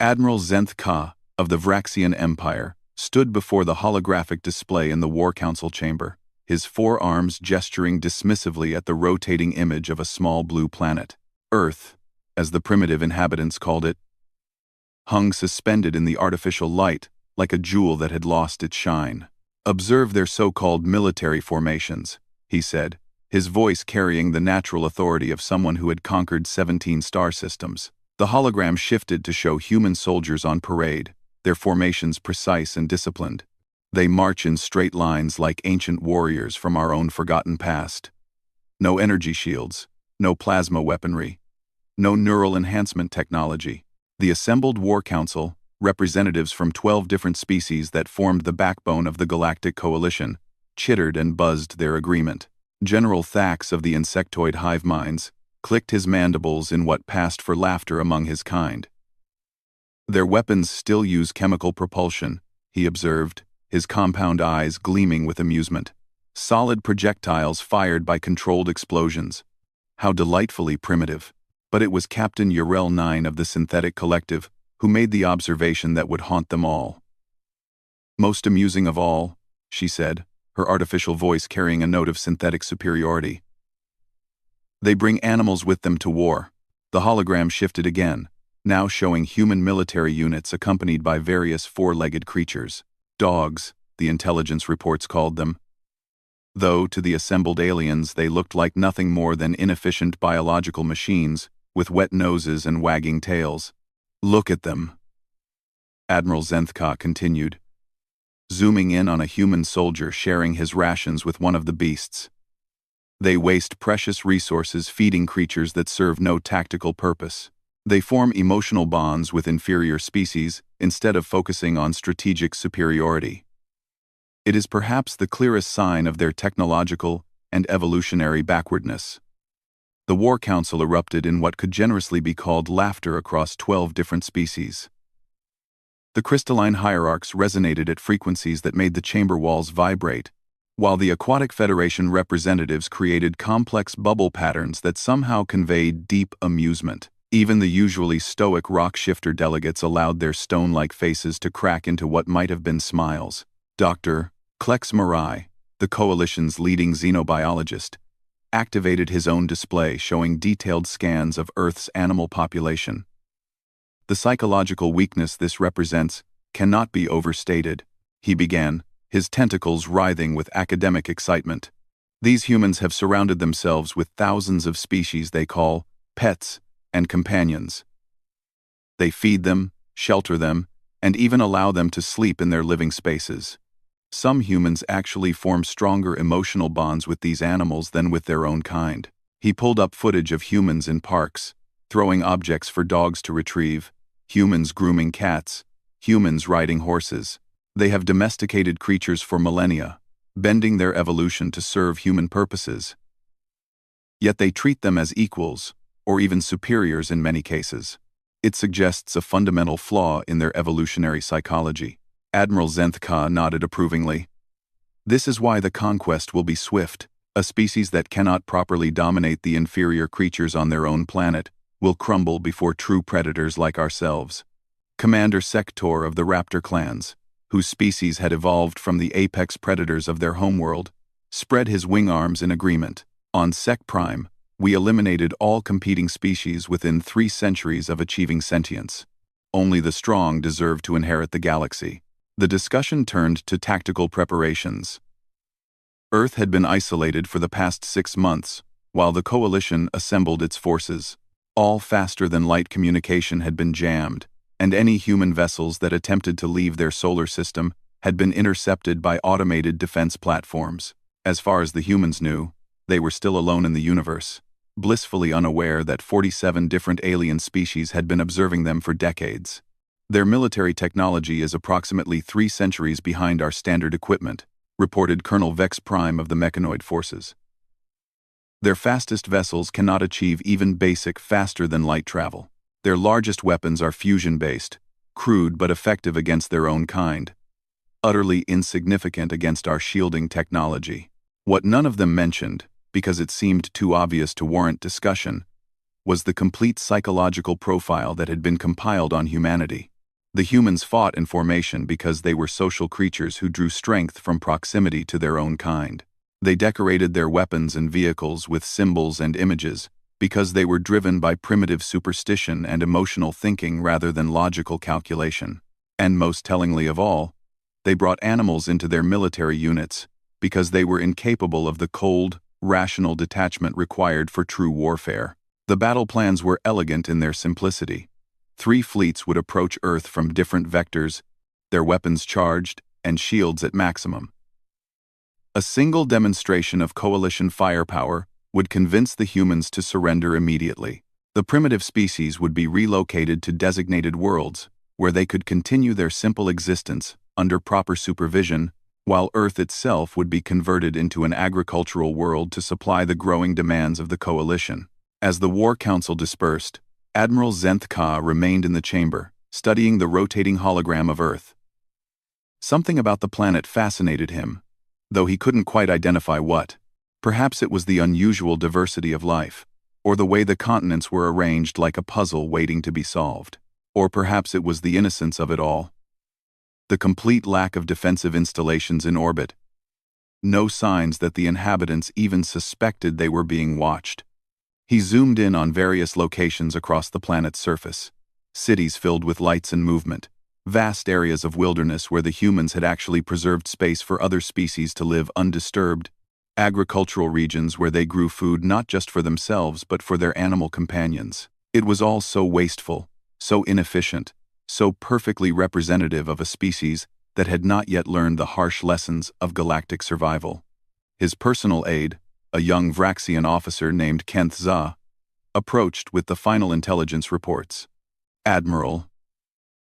Admiral Zenth Ka, of the Vraxian Empire, stood before the holographic display in the War Council chamber, his forearms gesturing dismissively at the rotating image of a small blue planet. Earth, as the primitive inhabitants called it, hung suspended in the artificial light like a jewel that had lost its shine. "Observe their so-called military formations," he said, his voice carrying the natural authority of someone who had conquered 17 star systems. The hologram shifted to show human soldiers on parade, their formations precise and disciplined. They march in straight lines like ancient warriors from our own forgotten past. No energy shields, no plasma weaponry, no neural enhancement technology. The assembled War Council, representatives from 12 different species that formed the backbone of the Galactic Coalition, chittered and buzzed their agreement. General Thax of the insectoid hive minds clicked his mandibles in what passed for laughter among his kind. "Their weapons still use chemical propulsion," he observed, his compound eyes gleaming with amusement. "Solid projectiles fired by controlled explosions. How delightfully primitive." But it was Captain Urel 9 of the Synthetic Collective who made the observation that would haunt them all. "Most amusing of all," she said, her artificial voice carrying a note of synthetic superiority. "They bring animals with them to war." The hologram shifted again, now showing human military units accompanied by various four-legged creatures. Dogs, the intelligence reports called them. Though to the assembled aliens they looked like nothing more than inefficient biological machines with wet noses and wagging tails. "Look at them," Admiral Zenthka continued, zooming in on a human soldier sharing his rations with one of the beasts. "They waste precious resources feeding creatures that serve no tactical purpose. They form emotional bonds with inferior species instead of focusing on strategic superiority. It is perhaps the clearest sign of their technological and evolutionary backwardness." The War Council erupted in what could generously be called laughter across 12 different species. The crystalline hierarchs resonated at frequencies that made the chamber walls vibrate, while the Aquatic Federation representatives created complex bubble patterns that somehow conveyed deep amusement. Even the usually stoic rock shifter delegates allowed their stone-like faces to crack into what might have been smiles. Dr. Klex Marai, the Coalition's leading xenobiologist, activated his own display showing detailed scans of Earth's animal population. "The psychological weakness this represents cannot be overstated," he began, his tentacles writhing with academic excitement. "These humans have surrounded themselves with thousands of species they call pets and companions. They feed them, shelter them, and even allow them to sleep in their living spaces. Some humans actually form stronger emotional bonds with these animals than with their own kind." He pulled up footage of humans in parks, throwing objects for dogs to retrieve, humans grooming cats, humans riding horses. They have domesticated creatures for millennia, bending their evolution to serve human purposes. Yet they treat them as equals, or even superiors in many cases. It suggests a fundamental flaw in their evolutionary psychology. Admiral Zenthka nodded approvingly. "This is why the conquest will be swift. A species that cannot properly dominate the inferior creatures on their own planet will crumble before true predators like ourselves." Commander Sector of the Raptor clans, whose species had evolved from the apex predators of their homeworld, spread his wing arms in agreement. "On Sec Prime, we eliminated all competing species within 3 centuries of achieving sentience. Only the strong deserve to inherit the galaxy." The discussion turned to tactical preparations. Earth had been isolated for the past 6 months, while the Coalition assembled its forces. All faster-than-light communication had been jammed, and any human vessels that attempted to leave their solar system had been intercepted by automated defense platforms. As far as the humans knew, they were still alone in the universe, blissfully unaware that 47 different alien species had been observing them for decades. "Their military technology is approximately 3 centuries behind our standard equipment," reported Colonel Vex Prime of the Mechanoid Forces. "Their fastest vessels cannot achieve even basic faster-than-light travel. Their largest weapons are fusion-based, crude but effective against their own kind, utterly insignificant against our shielding technology." What none of them mentioned, because it seemed too obvious to warrant discussion, was the complete psychological profile that had been compiled on humanity. The humans fought in formation because they were social creatures who drew strength from proximity to their own kind. They decorated their weapons and vehicles with symbols and images because they were driven by primitive superstition and emotional thinking rather than logical calculation. And most tellingly of all, they brought animals into their military units because they were incapable of the cold, rational detachment required for true warfare. The battle plans were elegant in their simplicity. 3 fleets would approach Earth from different vectors, their weapons charged and shields at maximum. A single demonstration of coalition firepower would convince the humans to surrender immediately. The primitive species would be relocated to designated worlds, where they could continue their simple existence under proper supervision, while Earth itself would be converted into an agricultural world to supply the growing demands of the coalition. As the War Council dispersed, Admiral Zenth Ka remained in the chamber, studying the rotating hologram of Earth. Something about the planet fascinated him, though he couldn't quite identify what. Perhaps it was the unusual diversity of life, or the way the continents were arranged like a puzzle waiting to be solved. Or perhaps it was the innocence of it all. The complete lack of defensive installations in orbit. No signs that the inhabitants even suspected they were being watched. He zoomed in on various locations across the planet's surface. Cities filled with lights and movement. Vast areas of wilderness where the humans had actually preserved space for other species to live undisturbed. Agricultural regions where they grew food not just for themselves but for their animal companions. It was all so wasteful, so inefficient, so perfectly representative of a species that had not yet learned the harsh lessons of galactic survival. His personal aide, a young Vraxian officer named Kenth Za, approached with the final intelligence reports. Admiral,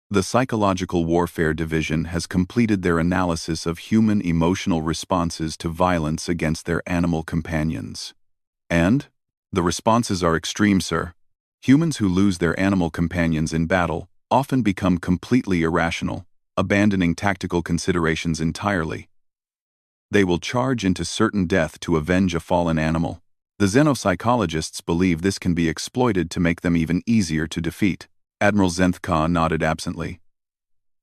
the Psychological Warfare Division has completed their analysis of human emotional responses to violence against their animal companions. And? The responses are extreme, sir. Humans who lose their animal companions in battle often become completely irrational, abandoning tactical considerations entirely. They will charge into certain death to avenge a fallen animal. The xenopsychologists believe this can be exploited to make them even easier to defeat. Admiral Zenth Ka nodded absently.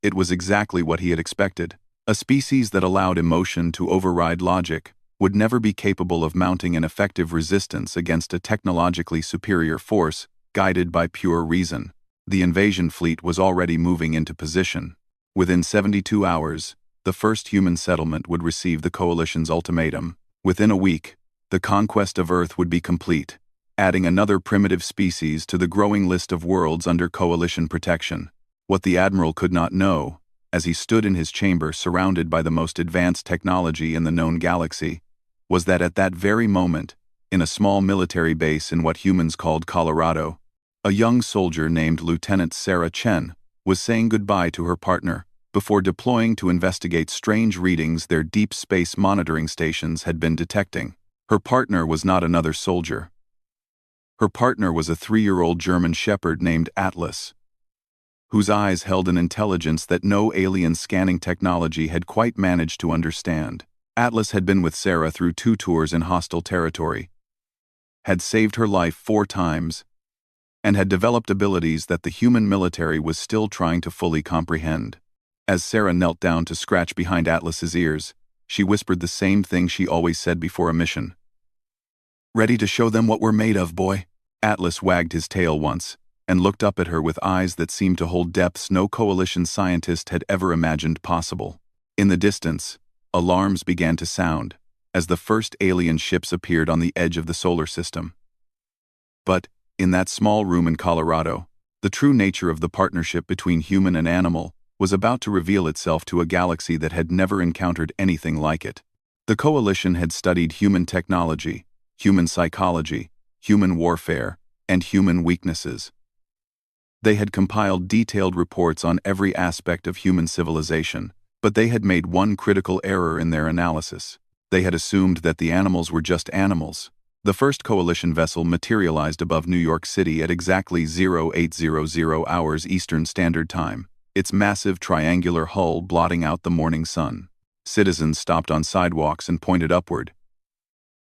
It was exactly what he had expected. A species that allowed emotion to override logic would never be capable of mounting an effective resistance against a technologically superior force guided by pure reason. The invasion fleet was already moving into position. Within 72 hours, the first human settlement would receive the Coalition's ultimatum. Within a week, the conquest of Earth would be complete, adding another primitive species to the growing list of worlds under Coalition protection. What the Admiral could not know, as he stood in his chamber surrounded by the most advanced technology in the known galaxy, was that at that very moment, in a small military base in what humans called Colorado, a young soldier named Lieutenant Sarah Chen was saying goodbye to her partner before deploying to investigate strange readings their deep space monitoring stations had been detecting. Her partner was not another soldier. Her partner was a 3-year-old German shepherd named Atlas, whose eyes held an intelligence that no alien scanning technology had quite managed to understand. Atlas had been with Sarah through 2 tours in hostile territory, had saved her life 4 times, and had developed abilities that the human military was still trying to fully comprehend. As Sarah knelt down to scratch behind Atlas's ears, she whispered the same thing she always said before a mission. "Ready to show them what we're made of, boy?" Atlas wagged his tail once, and looked up at her with eyes that seemed to hold depths no Coalition scientist had ever imagined possible. In the distance, alarms began to sound, as the first alien ships appeared on the edge of the solar system. But, in that small room in Colorado, the true nature of the partnership between human and animal was about to reveal itself to a galaxy that had never encountered anything like it. The Coalition had studied human technology, human psychology, human warfare, and human weaknesses. They had compiled detailed reports on every aspect of human civilization, but they had made one critical error in their analysis. They had assumed that the animals were just animals. The first Coalition vessel materialized above New York City at exactly 0800 hours Eastern Standard Time, its massive triangular hull blotting out the morning sun. Citizens stopped on sidewalks and pointed upward,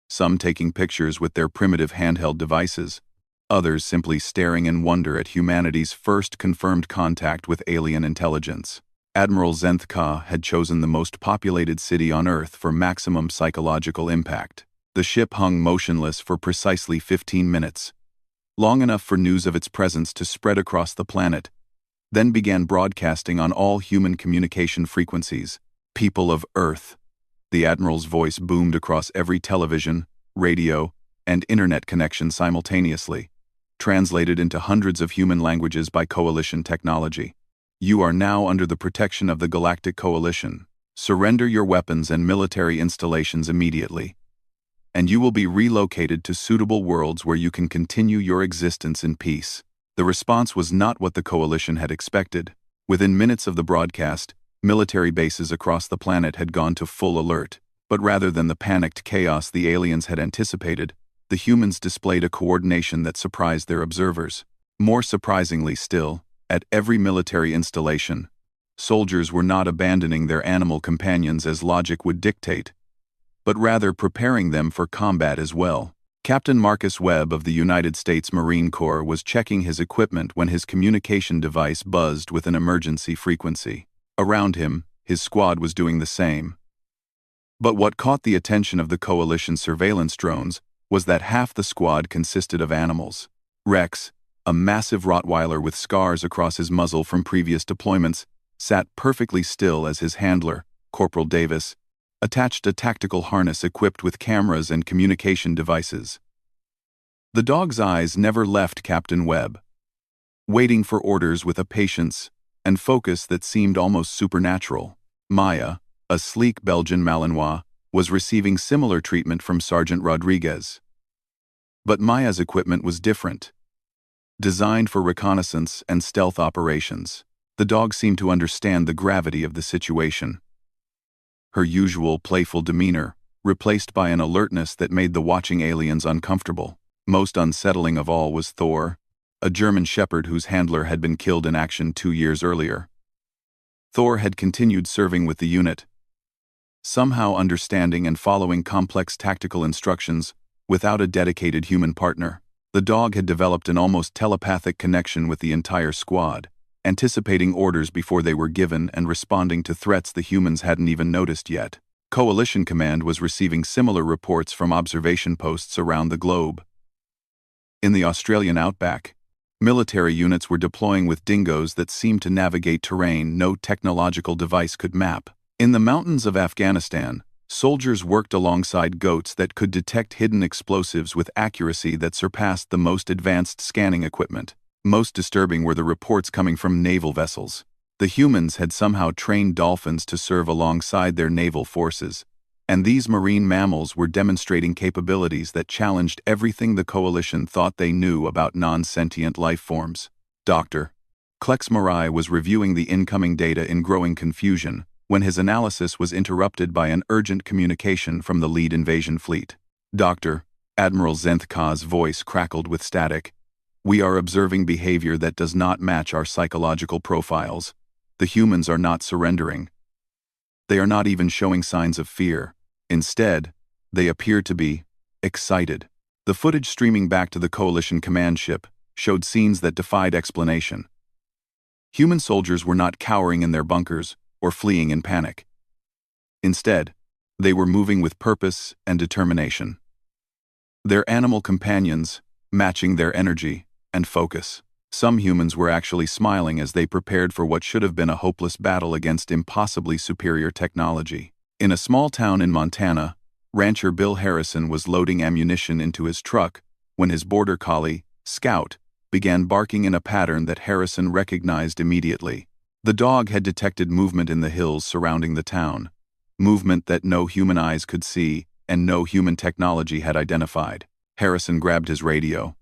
some taking pictures with their primitive handheld devices, others simply staring in wonder at humanity's first confirmed contact with alien intelligence. Admiral Zenthka had chosen the most populated city on Earth for maximum psychological impact. The ship hung motionless for precisely 15 minutes, long enough for news of its presence to spread across the planet, then began broadcasting on all human communication frequencies. "People of Earth," the Admiral's voice boomed across every television, radio, and internet connection simultaneously, translated into hundreds of human languages by Coalition technology. "You are now under the protection of the Galactic Coalition. Surrender your weapons and military installations immediately, and you will be relocated to suitable worlds where you can continue your existence in peace." The response was not what the Coalition had expected. Within minutes of the broadcast, military bases across the planet had gone to full alert. But rather than the panicked chaos the aliens had anticipated, the humans displayed a coordination that surprised their observers. More surprisingly still, at every military installation, soldiers were not abandoning their animal companions as logic would dictate, but rather preparing them for combat as well. Captain Marcus Webb of the United States Marine Corps was checking his equipment when his communication device buzzed with an emergency frequency. Around him, his squad was doing the same. But what caught the attention of the Coalition surveillance drones was that half the squad consisted of animals. Rex, a massive Rottweiler with scars across his muzzle from previous deployments, sat perfectly still as his handler, Corporal Davis, attached a tactical harness equipped with cameras and communication devices. The dog's eyes never left Captain Webb, waiting for orders with a patience and focus that seemed almost supernatural. Maya, a sleek Belgian Malinois, was receiving similar treatment from Sergeant Rodriguez. But Maya's equipment was different. Designed for reconnaissance and stealth operations, the dog seemed to understand the gravity of the situation. Her usual playful demeanor, replaced by an alertness that made the watching aliens uncomfortable. Most unsettling of all was Thor, a German shepherd whose handler had been killed in action 2 years earlier. Thor had continued serving with the unit, somehow understanding and following complex tactical instructions without a dedicated human partner. The dog had developed an almost telepathic connection with the entire squad, anticipating orders before they were given and responding to threats the humans hadn't even noticed yet. Coalition Command was receiving similar reports from observation posts around the globe. In the Australian outback, military units were deploying with dingoes that seemed to navigate terrain no technological device could map. In the mountains of Afghanistan, soldiers worked alongside goats that could detect hidden explosives with accuracy that surpassed the most advanced scanning equipment. Most disturbing were the reports coming from naval vessels. The humans had somehow trained dolphins to serve alongside their naval forces, and these marine mammals were demonstrating capabilities that challenged everything the Coalition thought they knew about non-sentient life forms. Dr. Klex Marai was reviewing the incoming data in growing confusion when his analysis was interrupted by an urgent communication from the lead invasion fleet. "Dr. Admiral Zenthka's voice crackled with static. "We are observing behavior that does not match our psychological profiles. The humans are not surrendering. They are not even showing signs of fear. Instead, they appear to be excited." The footage streaming back to the Coalition command ship showed scenes that defied explanation. Human soldiers were not cowering in their bunkers or fleeing in panic. Instead, they were moving with purpose and determination. Their animal companions matching their energy and focus. Some humans were actually smiling as they prepared for what should have been a hopeless battle against impossibly superior technology. In a small town in Montana, rancher Bill Harrison was loading ammunition into his truck when his border collie, Scout, began barking in a pattern that Harrison recognized immediately. The dog had detected movement in the hills surrounding the town, movement that no human eyes could see and no human technology had identified. Harrison grabbed his radio.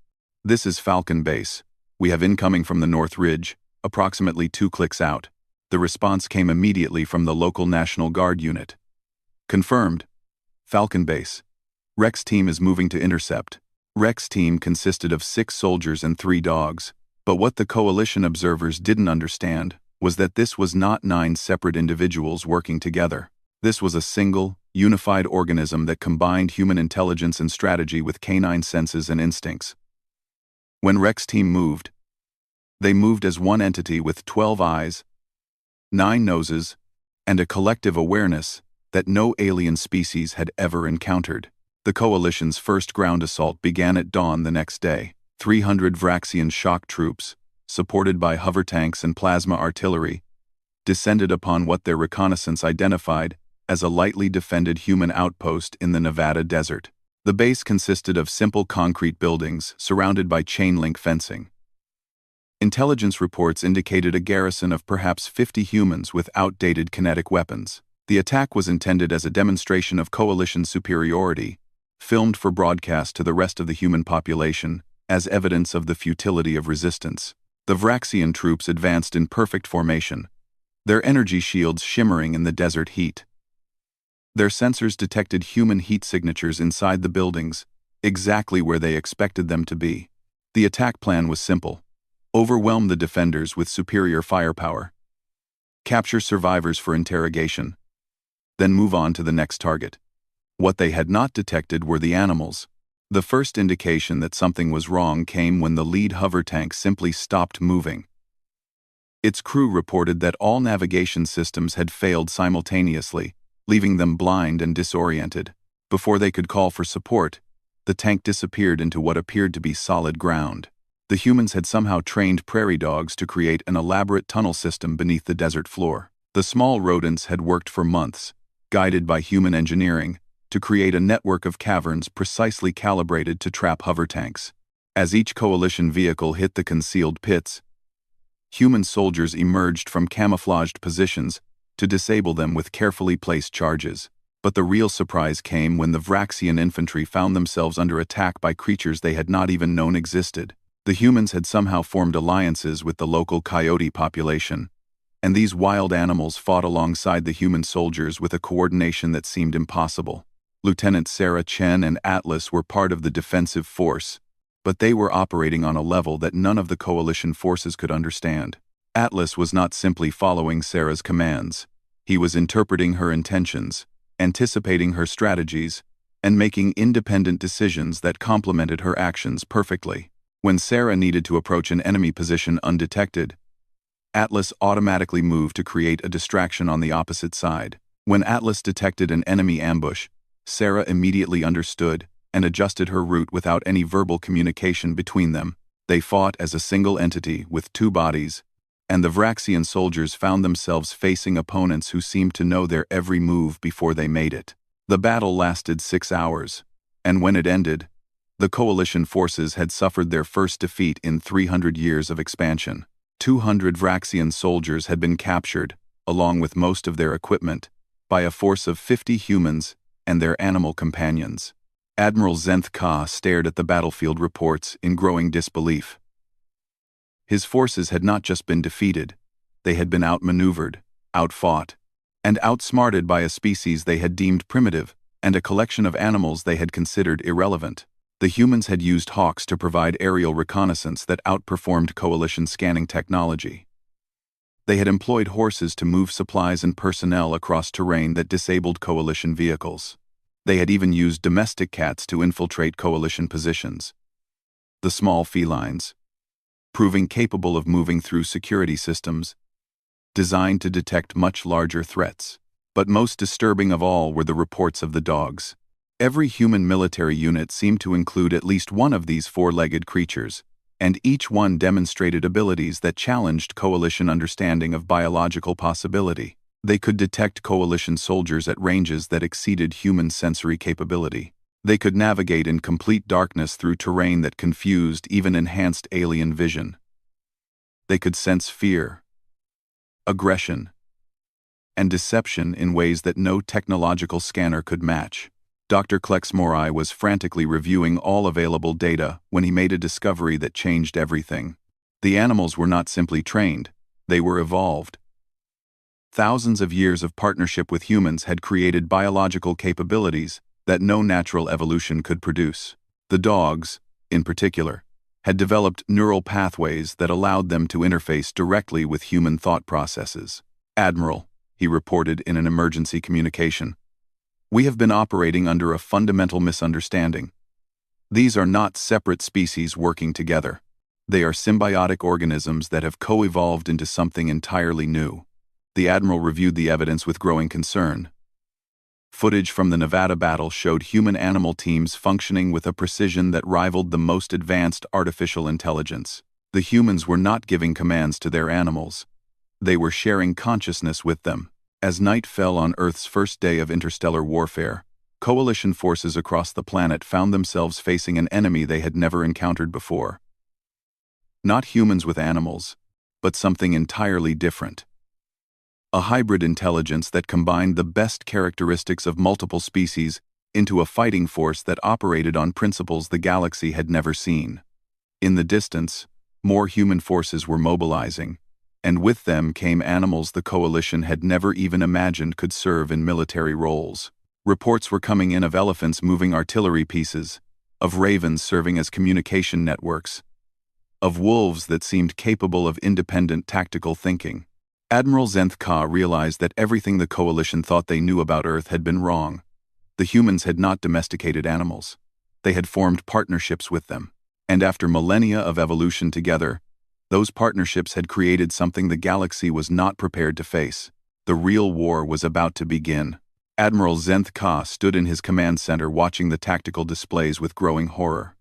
"This is Falcon Base. We have incoming from the North Ridge, approximately 2 clicks out." The response came immediately from the local National Guard unit. "Confirmed. Falcon Base. Rex team is moving to intercept." Rex team consisted of 6 soldiers and 3 dogs, but what the Coalition observers didn't understand was that this was not 9 separate individuals working together. This was a single, unified organism that combined human intelligence and strategy with canine senses and instincts. When Rex team moved, they moved as one entity with 12 eyes, 9 noses, and a collective awareness that no alien species had ever encountered. The Coalition's first ground assault began at dawn the next day. 300 Vraxian shock troops, supported by hover tanks and plasma artillery, descended upon what their reconnaissance identified as a lightly defended human outpost in the Nevada desert. The base consisted of simple concrete buildings surrounded by chain-link fencing. Intelligence reports indicated a garrison of perhaps 50 humans with outdated kinetic weapons. The attack was intended as a demonstration of Coalition superiority, filmed for broadcast to the rest of the human population as evidence of the futility of resistance. The Vraxian troops advanced in perfect formation, their energy shields shimmering in the desert heat. Their sensors detected human heat signatures inside the buildings, exactly where they expected them to be. The attack plan was simple: overwhelm the defenders with superior firepower, capture survivors for interrogation, then move on to the next target. What they had not detected were the animals. The first indication that something was wrong came when the lead hover tank simply stopped moving. Its crew reported that all navigation systems had failed simultaneously, leaving them blind and disoriented. Before they could call for support, the tank disappeared into what appeared to be solid ground. The humans had somehow trained prairie dogs to create an elaborate tunnel system beneath the desert floor. The small rodents had worked for months, guided by human engineering, to create a network of caverns precisely calibrated to trap hover tanks. As each Coalition vehicle hit the concealed pits, human soldiers emerged from camouflaged positions to disable them with carefully placed charges. But the real surprise came when the Vraxian infantry found themselves under attack by creatures they had not even known existed. The humans had somehow formed alliances with the local coyote population, and these wild animals fought alongside the human soldiers with a coordination that seemed impossible. Lieutenant Sarah Chen and Atlas were part of the defensive force, but they were operating on a level that none of the Coalition forces could understand. Atlas was not simply following Sarah's commands. He was interpreting her intentions, anticipating her strategies, and making independent decisions that complemented her actions perfectly. When Sarah needed to approach an enemy position undetected, Atlas automatically moved to create a distraction on the opposite side. When Atlas detected an enemy ambush, Sarah immediately understood and adjusted her route without any verbal communication between them. They fought as a single entity with 2 bodies, and the Vraxian soldiers found themselves facing opponents who seemed to know their every move before they made it. The battle lasted 6 hours, and when it ended, the Coalition forces had suffered their first defeat in 300 years of expansion. 200 Vraxian soldiers had been captured, along with most of their equipment, by a force of 50 humans and their animal companions. Admiral Zenth Ka stared at the battlefield reports in growing disbelief. His forces had not just been defeated, they had been outmaneuvered, outfought, and outsmarted by a species they had deemed primitive and a collection of animals they had considered irrelevant. The humans had used hawks to provide aerial reconnaissance that outperformed Coalition scanning technology. They had employed horses to move supplies and personnel across terrain that disabled Coalition vehicles. They had even used domestic cats to infiltrate Coalition positions. The small felines, proving capable of moving through security systems designed to detect much larger threats. But most disturbing of all were the reports of the dogs. Every human military unit seemed to include at least one of these 4-legged creatures, and each one demonstrated abilities that challenged Coalition understanding of biological possibility. They could detect Coalition soldiers at ranges that exceeded human sensory capability. They could navigate in complete darkness through terrain that confused even enhanced alien vision. They could sense fear, aggression, and deception in ways that no technological scanner could match. Dr. Klex Morai was frantically reviewing all available data when he made a discovery that changed everything. The animals were not simply trained, they were evolved. Thousands of years of partnership with humans had created biological capabilities that no natural evolution could produce. The dogs, in particular, had developed neural pathways that allowed them to interface directly with human thought processes. "Admiral," he reported in an emergency communication, "we have been operating under a fundamental misunderstanding. These are not separate species working together. They are symbiotic organisms that have co-evolved into something entirely new. The Admiral reviewed the evidence with growing concern. Footage from the Nevada battle showed human-animal teams functioning with a precision that rivaled the most advanced artificial intelligence. The humans were not giving commands to their animals. They were sharing consciousness with them. As night fell on Earth's first day of interstellar warfare, coalition forces across the planet found themselves facing an enemy they had never encountered before. Not humans with animals, but something entirely different. A hybrid intelligence that combined the best characteristics of multiple species into a fighting force that operated on principles the galaxy had never seen. In the distance, more human forces were mobilizing, and with them came animals the coalition had never even imagined could serve in military roles. Reports were coming in of elephants moving artillery pieces, of ravens serving as communication networks, of wolves that seemed capable of independent tactical thinking. Admiral Zenth Ka realized that everything the coalition thought they knew about Earth had been wrong. The humans had not domesticated animals. They had formed partnerships with them. And after millennia of evolution together, those partnerships had created something the galaxy was not prepared to face. The real war was about to begin. Admiral Zenth Ka stood in his command center watching the tactical displays with growing horror.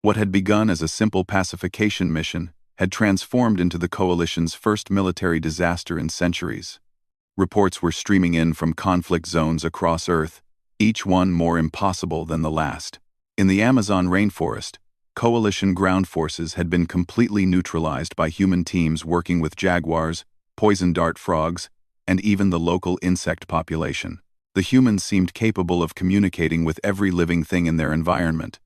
What had begun as a simple pacification mission had transformed into the coalition's first military disaster in centuries. Reports were streaming in from conflict zones across Earth, each one more impossible than the last. In the Amazon rainforest, coalition ground forces had been completely neutralized by human teams working with jaguars, poison dart frogs, and even the local insect population. The humans seemed capable of communicating with every living thing in their environment,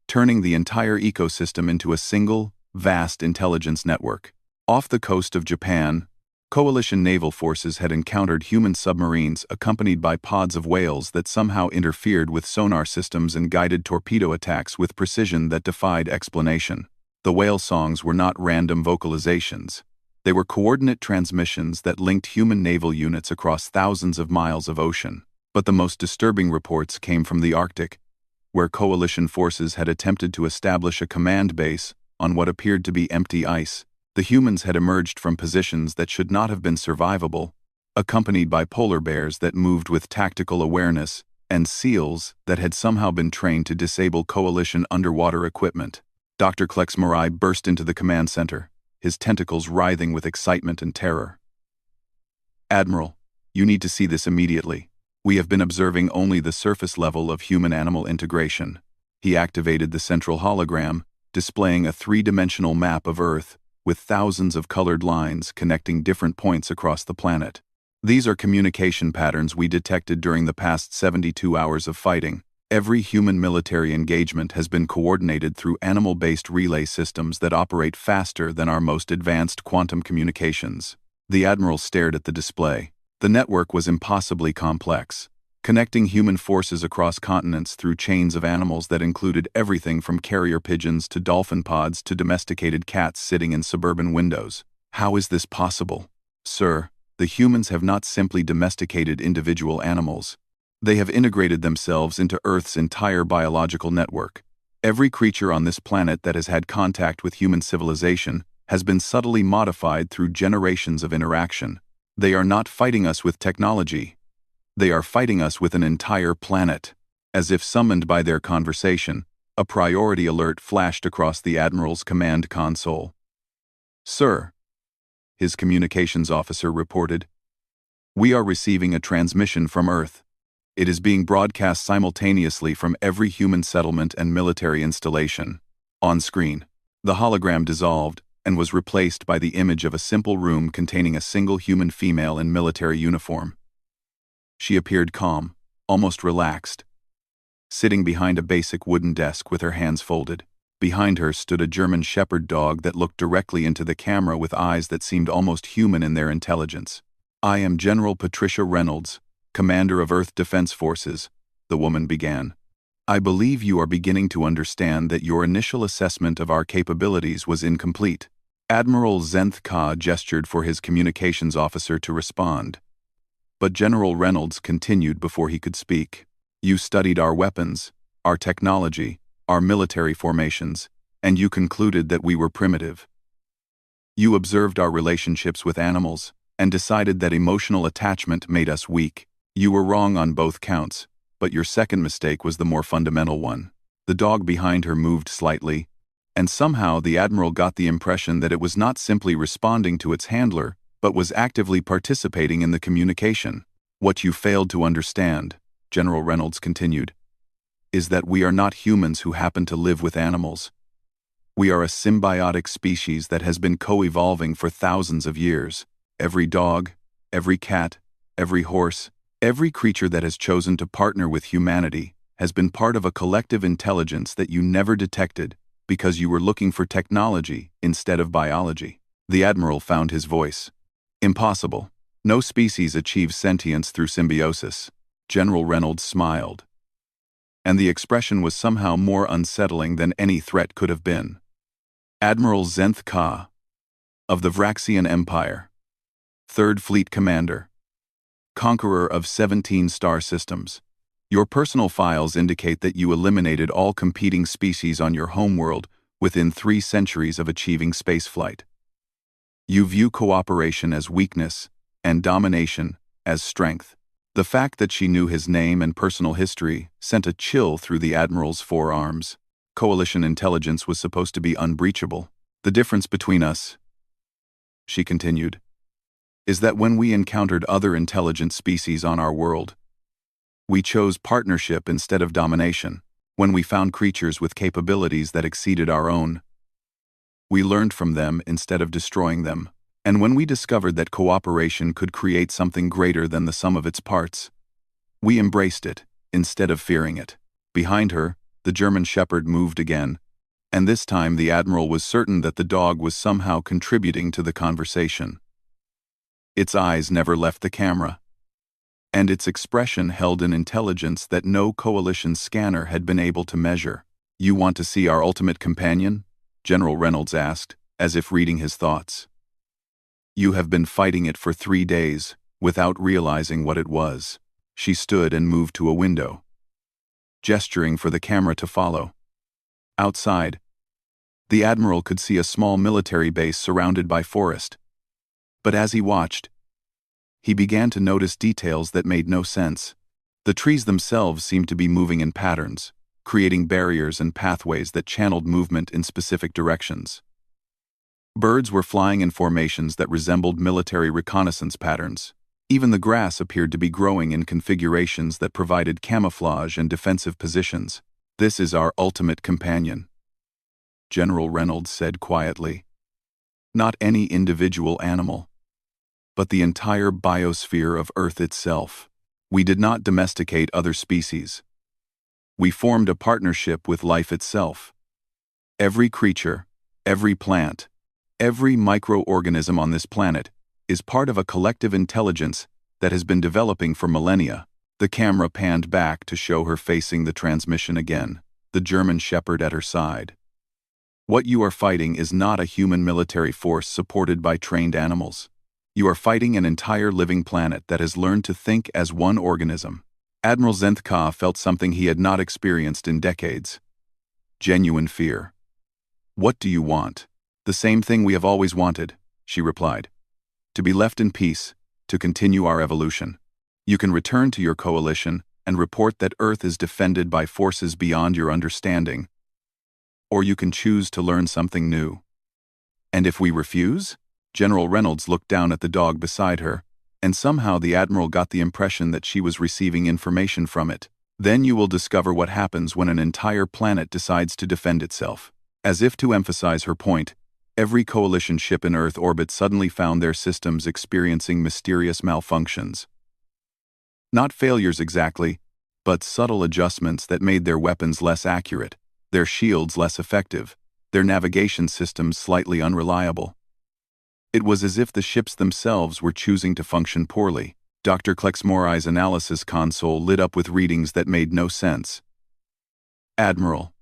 turning the entire ecosystem into a single, vast intelligence network. Off the coast of Japan, coalition naval forces had encountered human submarines accompanied by pods of whales that somehow interfered with sonar systems and guided torpedo attacks with precision that defied explanation. The whale songs were not random vocalizations. They were coordinate transmissions that linked human naval units across thousands of miles of ocean. But the most disturbing reports came from the Arctic, where coalition forces had attempted to establish a command base on what appeared to be empty ice. The humans had emerged from positions that should not have been survivable, accompanied by polar bears that moved with tactical awareness and seals that had somehow been trained to disable coalition underwater equipment. Dr. Klex Marai burst into the command center, his tentacles writhing with excitement and terror. "Admiral, you need to see this immediately. We have been observing only the surface level of human-animal integration." He activated the central hologram, displaying a three-dimensional map of Earth with thousands of colored lines connecting different points across the planet. "These are communication patterns we detected during the past 72 hours of fighting. Every human military engagement has been coordinated through animal-based relay systems that operate faster than our most advanced quantum communications." The Admiral stared at the display. The network was impossibly complex, connecting human forces across continents through chains of animals that included everything from carrier pigeons to dolphin pods to domesticated cats sitting in suburban windows. "How is this possible?" "Sir, the humans have not simply domesticated individual animals. They have integrated themselves into Earth's entire biological network. Every creature on this planet that has had contact with human civilization has been subtly modified through generations of interaction. They are not fighting us with technology. They are fighting us with an entire planet." As if summoned by their conversation, a priority alert flashed across the Admiral's command console. "Sir," his communications officer reported, "we are receiving a transmission from Earth. It is being broadcast simultaneously from every human settlement and military installation." On screen, the hologram dissolved and was replaced by the image of a simple room containing a single human female in military uniform. She appeared calm, almost relaxed, sitting behind a basic wooden desk with her hands folded. Behind her stood a German shepherd dog that looked directly into the camera with eyes that seemed almost human in their intelligence. "I am General Patricia Reynolds, Commander of Earth Defense Forces," the woman began. "I believe you are beginning to understand that your initial assessment of our capabilities was incomplete." Admiral Zenth Ka gestured for his communications officer to respond, but General Reynolds continued before he could speak. "You studied our weapons, our technology, our military formations, And you concluded that we were primitive. You observed our relationships with animals and decided that emotional attachment made us weak. You were wrong on both counts, but your second mistake was the more fundamental one. The dog behind her moved slightly, and somehow the Admiral got the impression that it was not simply responding to its handler, but was actively participating in the communication. What you failed to understand, General Reynolds continued, is that we are not humans who happen to live with animals. We are a symbiotic species that has been co-evolving for thousands of years. Every dog, every cat, every horse, every creature that has chosen to partner with humanity has been part of a collective intelligence that you never detected because you were looking for technology instead of biology. The Admiral found his voice. Impossible. No species achieves sentience through symbiosis. General Reynolds smiled. And the expression was somehow more unsettling than any threat could have been. Admiral Zenth Ka, of the Vraxian Empire, 3rd Fleet Commander, conqueror of 17 star systems. Your personal files indicate that you eliminated all competing species on your homeworld within 3 centuries of achieving spaceflight. You view cooperation as weakness and domination as strength. The fact that she knew his name and personal history sent a chill through the Admiral's forearms. Coalition intelligence was supposed to be unbreachable. The difference between us, she continued, is that when we encountered other intelligent species on our world, we chose partnership instead of domination. When we found creatures with capabilities that exceeded our own, we learned from them instead of destroying them. And when we discovered that cooperation could create something greater than the sum of its parts, we embraced it instead of fearing it. Behind her, the German Shepherd moved again, and this time the Admiral was certain that the dog was somehow contributing to the conversation. Its eyes never left the camera, and its expression held an intelligence that no coalition scanner had been able to measure. "You want to see our ultimate companion?" General Reynolds asked, as if reading his thoughts. "You have been fighting it for 3 days, without realizing what it was." She stood and moved to a window, gesturing for the camera to follow. Outside, the Admiral could see a small military base surrounded by forest. But as he watched, he began to notice details that made no sense. The trees themselves seemed to be moving in patterns, creating barriers and pathways that channeled movement in specific directions. Birds were flying in formations that resembled military reconnaissance patterns. Even the grass appeared to be growing in configurations that provided camouflage and defensive positions. "This is our ultimate companion," General Reynolds said quietly. "Not any individual animal, but the entire biosphere of Earth itself. We did not domesticate other species. We formed a partnership with life itself. Every creature, every plant, every microorganism on this planet is part of a collective intelligence that has been developing for millennia." The camera panned back to show her facing the transmission again, the German Shepherd at her side. "What you are fighting is not a human military force supported by trained animals. You are fighting an entire living planet that has learned to think as one organism." Admiral Zenth-Ka felt something he had not experienced in decades. Genuine fear. "What do you want?" "The same thing we have always wanted," she replied. "To be left in peace, to continue our evolution. You can return to your coalition and report that Earth is defended by forces beyond your understanding. Or you can choose to learn something new." "And if we refuse?" General Reynolds looked down at the dog beside her, and somehow the Admiral got the impression that she was receiving information from it. "Then you will discover what happens when an entire planet decides to defend itself." As if to emphasize her point, every coalition ship in Earth orbit suddenly found their systems experiencing mysterious malfunctions. Not failures exactly, but subtle adjustments that made their weapons less accurate, their shields less effective, their navigation systems slightly unreliable. It was as if the ships themselves were choosing to function poorly. Dr. Klexmorai's analysis console lit up with readings that made no sense. "Admiral,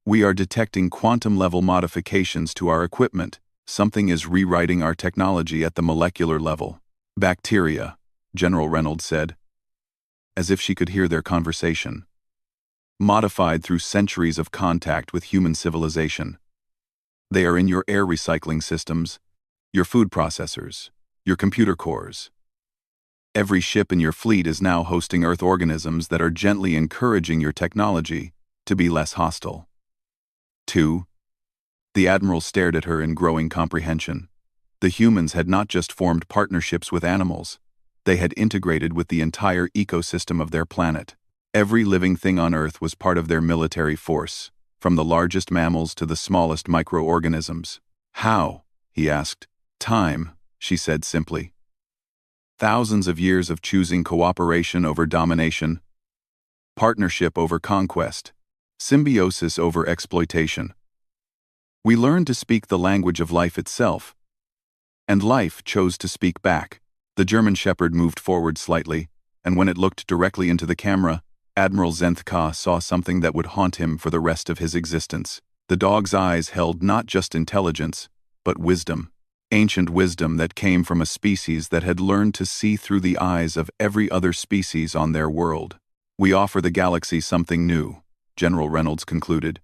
we are detecting quantum-level modifications to our equipment. Something is rewriting our technology at the molecular level." "Bacteria," General Reynolds said, as if she could hear their conversation. modified through centuries of contact with human civilization. They are in your air recycling systems, your food processors, your computer cores. Every ship in your fleet is now hosting Earth organisms that are gently encouraging your technology to be less hostile. 2. The Admiral stared at her in growing comprehension. The humans had not just formed partnerships with animals, they had integrated with the entire ecosystem of their planet. Every living thing on Earth was part of their military force, from the largest mammals to the smallest microorganisms. How? He asked. Time, she said simply. Thousands of years of choosing cooperation over domination, partnership over conquest, symbiosis over exploitation. We learned to speak the language of life itself, and life chose to speak back. The German Shepherd moved forward slightly, and when it looked directly into the camera, Admiral Zenthka saw something that would haunt him for the rest of his existence. The dog's eyes held not just intelligence, but wisdom. Ancient wisdom that came from a species that had learned to see through the eyes of every other species on their world. We offer the galaxy something new, General Reynolds concluded.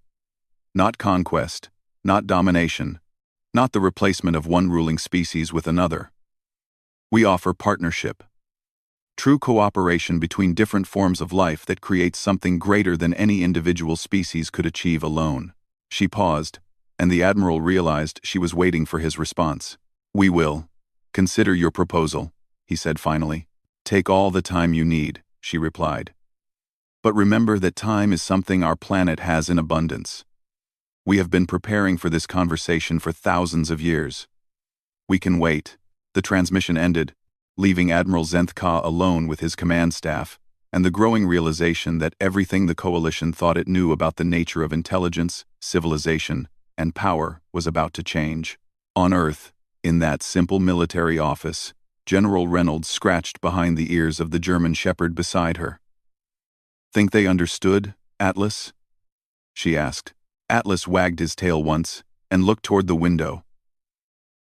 Not conquest, not domination, not the replacement of one ruling species with another. We offer partnership. True cooperation between different forms of life that creates something greater than any individual species could achieve alone. She paused, and the Admiral realized she was waiting for his response. We will consider your proposal, he said finally. Take all the time you need, she replied. But remember that time is something our planet has in abundance. We have been preparing for this conversation for thousands of years. We can wait. The transmission ended, leaving Admiral Zenthka alone with his command staff, and the growing realization that everything the Coalition thought it knew about the nature of intelligence, civilization, and power was about to change. On Earth, in that simple military office, General Reynolds scratched behind the ears of the German Shepherd beside her. Think they understood, Atlas? She asked. Atlas wagged his tail once and looked toward the window,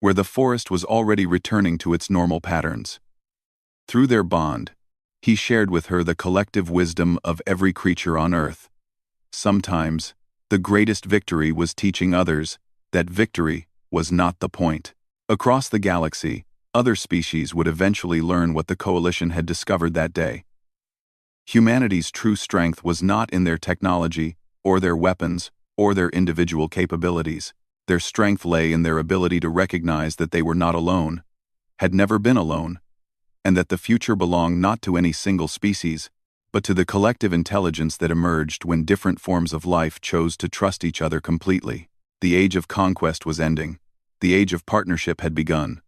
where the forest was already returning to its normal patterns. Through their bond, he shared with her the collective wisdom of every creature on Earth. Sometimes, the greatest victory was teaching others that victory was not the point. Across the galaxy, other species would eventually learn what the Coalition had discovered that day. Humanity's true strength was not in their technology, or their weapons, or their individual capabilities. Their strength lay in their ability to recognize that they were not alone, had never been alone, and that the future belonged not to any single species, but to the collective intelligence that emerged when different forms of life chose to trust each other completely. The age of conquest was ending. The age of partnership had begun.